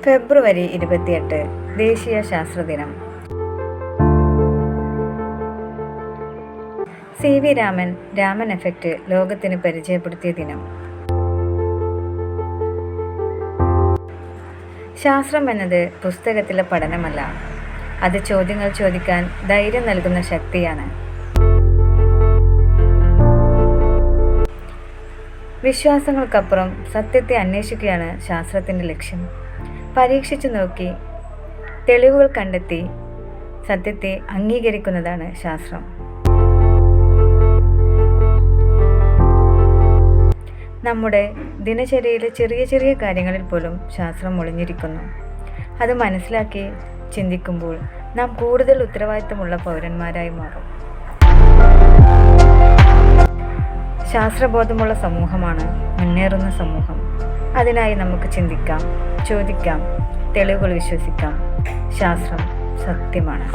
ഫെബ്രുവരി 28 ദേശീയ ശാസ്ത്രദിനം. CV Raman effect ലോകത്തിന് പരിചയപ്പെടുത്തിയ ദിനം. ശാസ്ത്രം എന്നത് പുസ്തകത്തിലെ പഠനമല്ല, അത് ചോദ്യങ്ങൾ ചോദിക്കാൻ ധൈര്യം നൽകുന്ന ശക്തിയാണ്. വിശ്വാസങ്ങൾക്കപ്പുറം സത്യത്തെ അന്വേഷിക്കുകയാണ് ശാസ്ത്രത്തിൻ്റെ ലക്ഷ്യം. പരീക്ഷിച്ചു നോക്കി തെളിവുകൾ കണ്ടെത്തി സത്യത്തെ അംഗീകരിക്കുന്നതാണ് ശാസ്ത്രം. നമ്മുടെ ദിനചര്യയിലെ ചെറിയ ചെറിയ കാര്യങ്ങളിൽ പോലും ശാസ്ത്രം ഒളിഞ്ഞിരിക്കുന്നു. അത് മനസ്സിലാക്കി ചിന്തിക്കുമ്പോൾ നാം കൂടുതൽ ഉത്തരവാദിത്തമുള്ള പൗരന്മാരായി മാറും. ശാസ്ത്രബോധമുള്ള സമൂഹമാണ് മുന്നേറുന്ന സമൂഹം. അതിനായി നമുക്ക് ചിന്തിക്കാം, ചോദിക്കാം, തെളിവുകൾ വിശ്വസിക്കാം. ശാസ്ത്രം സത്യമാണ്.